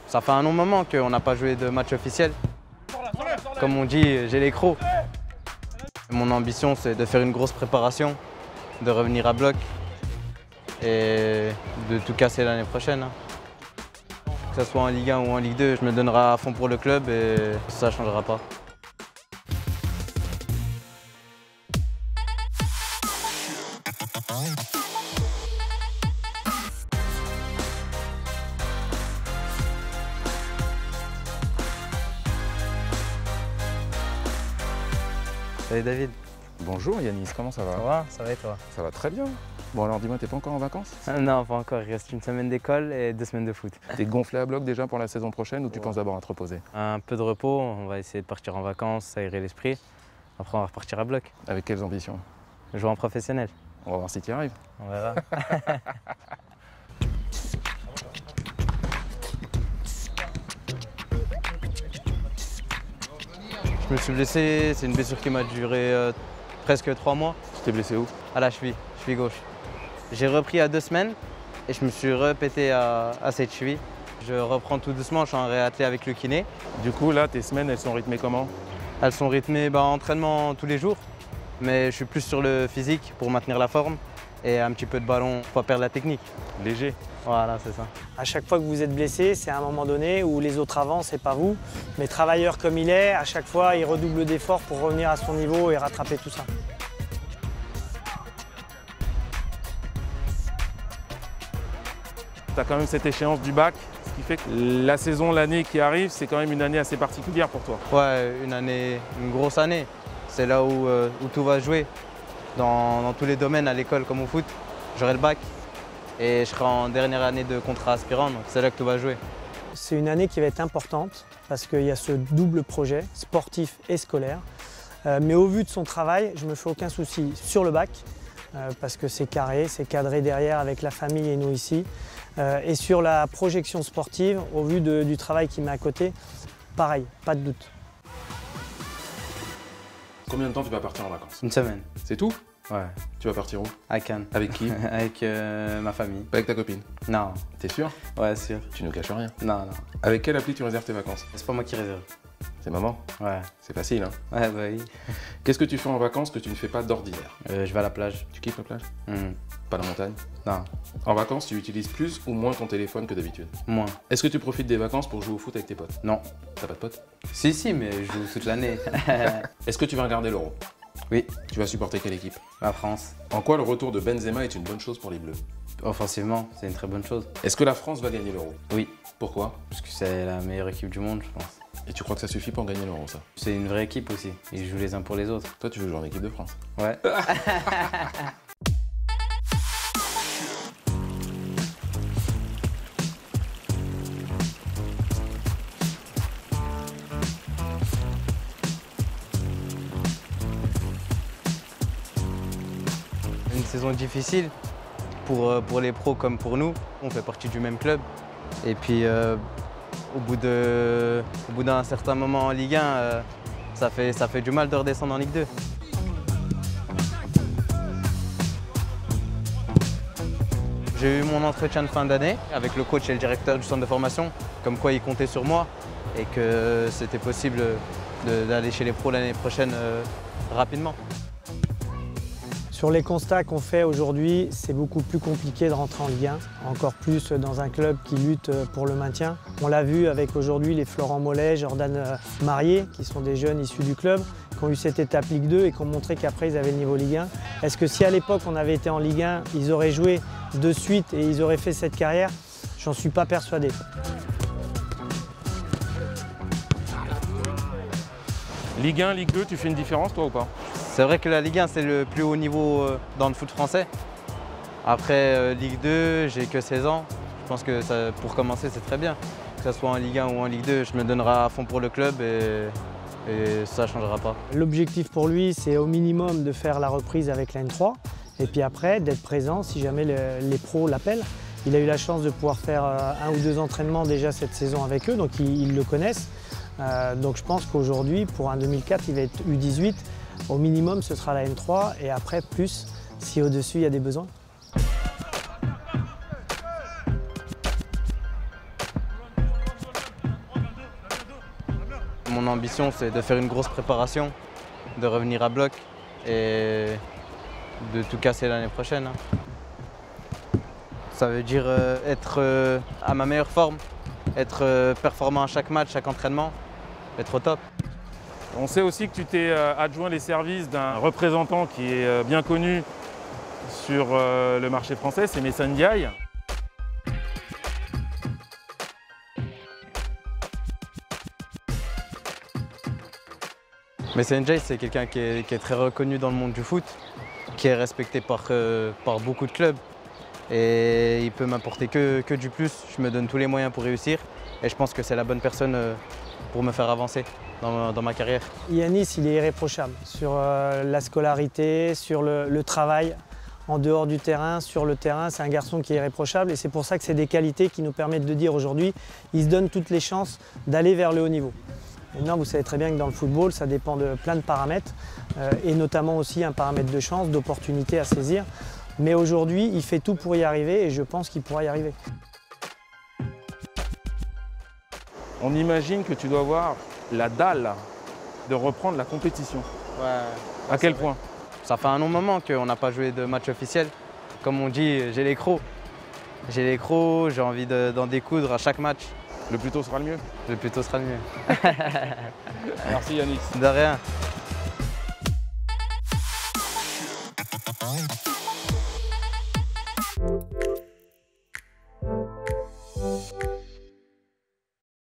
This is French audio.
Ça fait un long moment qu'on n'a pas joué de match officiel. Comme on dit, j'ai les crocs. Mon ambition, c'est de faire une grosse préparation, de revenir à bloc et de tout casser l'année prochaine. Que ce soit en Ligue 1 ou en Ligue 2, je me donnerai à fond pour le club et ça ne changera pas. Salut David. Bonjour Yanis, comment ça va? Ça va et toi? Ça va très bien. Bon alors dis-moi, t'es pas encore en vacances? Non, pas encore. Il reste une semaine d'école et 2 semaines de foot. T'es gonflé à bloc déjà pour la saison prochaine ou tu penses d'abord à te reposer? Un peu de repos, on va essayer de partir en vacances, s'aérer l'esprit. Après, on va repartir à bloc. Avec quelles ambitions? Jouer en professionnel. On va voir si tu y arrives. On verra. Je me suis blessé, c'est une blessure qui m'a duré presque 3 mois. Tu t'es blessé où? À la cheville gauche. J'ai repris à 2 semaines et je me suis repété à cette cheville. Je reprends tout doucement, je suis en réathlé avec le kiné. Du coup là, tes semaines, elles sont rythmées comment? Elles sont rythmées entraînement tous les jours, mais je suis plus sur le physique pour maintenir la forme et un petit peu de ballon pour pas perdre la technique. Léger. Voilà, c'est ça. À chaque fois que vous êtes blessé, c'est à un moment donné où les autres avancent et pas vous. Mais travailleur comme il est, à chaque fois, il redouble d'efforts pour revenir à son niveau et rattraper tout ça. Tu as quand même cette échéance du bac, ce qui fait que la saison, l'année qui arrive, c'est quand même une année assez particulière pour toi. Ouais, une grosse année. C'est là où tout va jouer. Dans tous les domaines, à l'école comme au foot, j'aurai le bac et je serai en dernière année de contrat aspirant, donc c'est là que tout va jouer. C'est une année qui va être importante parce qu'il y a ce double projet, sportif et scolaire. Mais au vu de son travail, je ne me fais aucun souci sur le bac parce que c'est carré, c'est cadré derrière avec la famille et nous ici. Et sur la projection sportive, au vu du travail qu'il met à côté, pareil, pas de doute. Combien de temps tu vas partir en vacances? Une semaine. C'est tout? Ouais. Tu vas partir où? À Cannes. Avec qui? Avec ma famille. Pas avec ta copine? Non. T'es sûr? Ouais, sûr. Tu nous caches rien. Non. Avec quelle appli tu réserves tes vacances? C'est pas moi qui réserve. C'est maman? Ouais. C'est facile, hein? Ouais, bah oui. Qu'est-ce que tu fais en vacances que tu ne fais pas d'ordinaire? Je vais à la plage. Tu kiffes la plage? Mmh. Pas la montagne? Non. En vacances, tu utilises plus ou moins ton téléphone que d'habitude? Moins. Est-ce que tu profites des vacances pour jouer au foot avec tes potes? Non. T'as pas de potes? Si, mais je joue toute l'année. Est-ce que tu vas regarder l'Euro? Oui. Tu vas supporter quelle équipe? La France. En quoi le retour de Benzema est une bonne chose pour les Bleus? Offensivement, c'est une très bonne chose. Est-ce que la France va gagner l'Euro? Oui. Pourquoi? Parce que c'est la meilleure équipe du monde, je pense. Et tu crois que ça suffit pour gagner l'Euro, ça? C'est une vraie équipe aussi. Ils jouent les uns pour les autres. Toi, tu veux jouer en équipe de France? Ouais. Une saison difficile pour les pros comme pour nous. On fait partie du même club. Et puis au bout d'un certain moment en Ligue 1, ça fait du mal de redescendre en Ligue 2. J'ai eu mon entretien de fin d'année avec le coach et le directeur du centre de formation, comme quoi ils comptaient sur moi et que c'était possible d'aller chez les pros l'année prochaine rapidement. Sur les constats qu'on fait aujourd'hui, c'est beaucoup plus compliqué de rentrer en Ligue 1, encore plus dans un club qui lutte pour le maintien. On l'a vu avec aujourd'hui les Florent Mollet, Jordan Marié, qui sont des jeunes issus du club, qui ont eu cette étape Ligue 2 et qui ont montré qu'après ils avaient le niveau Ligue 1. Est-ce que si à l'époque on avait été en Ligue 1, ils auraient joué de suite et ils auraient fait cette carrière? J'en suis pas persuadé. Ligue 1, Ligue 2, tu fais une différence toi ou pas? C'est vrai que la Ligue 1 c'est le plus haut niveau dans le foot français. Après Ligue 2, j'ai que 16 ans. Je pense que ça, pour commencer c'est très bien. Que ce soit en Ligue 1 ou en Ligue 2, je me donnerai à fond pour le club et ça ne changera pas. L'objectif pour lui, c'est au minimum de faire la reprise avec la N3 et puis après d'être présent si jamais les pros l'appellent. Il a eu la chance de pouvoir faire 1 ou 2 entraînements déjà cette saison avec eux, donc ils le connaissent. Donc je pense qu'aujourd'hui, pour un 2004, il va être U18. Au minimum, ce sera la N3 et après plus si au-dessus il y a des besoins. Mon ambition, c'est de faire une grosse préparation, de revenir à bloc et de tout casser l'année prochaine. Ça veut dire être à ma meilleure forme, être performant à chaque match, chaque entraînement, être au top. On sait aussi que tu t'es adjoint les services d'un représentant qui est bien connu sur le marché français, c'est Messa Ndiaye. Messa Ndiaye, c'est quelqu'un qui est très reconnu dans le monde du foot, qui est respecté par beaucoup de clubs. Et il peut m'apporter que du plus. Je me donne tous les moyens pour réussir. Et je pense que c'est la bonne personne pour me faire avancer dans ma carrière. Yanis, il est irréprochable sur la scolarité, sur le travail en dehors du terrain, sur le terrain. C'est un garçon qui est irréprochable et c'est pour ça que c'est des qualités qui nous permettent de dire aujourd'hui il se donne toutes les chances d'aller vers le haut niveau. Maintenant, vous savez très bien que dans le football, ça dépend de plein de paramètres et notamment aussi un paramètre de chance, d'opportunité à saisir. Mais aujourd'hui, il fait tout pour y arriver et je pense qu'il pourra y arriver. On imagine que tu dois avoir la dalle de reprendre la compétition. Ouais, à quel point? Ça fait un long moment qu'on n'a pas joué de match officiel. Comme on dit, j'ai les crocs. J'ai les crocs, j'ai envie d'en découdre à chaque match. Le plus tôt sera le mieux. Le plus tôt sera le mieux. Merci Yanis. De rien.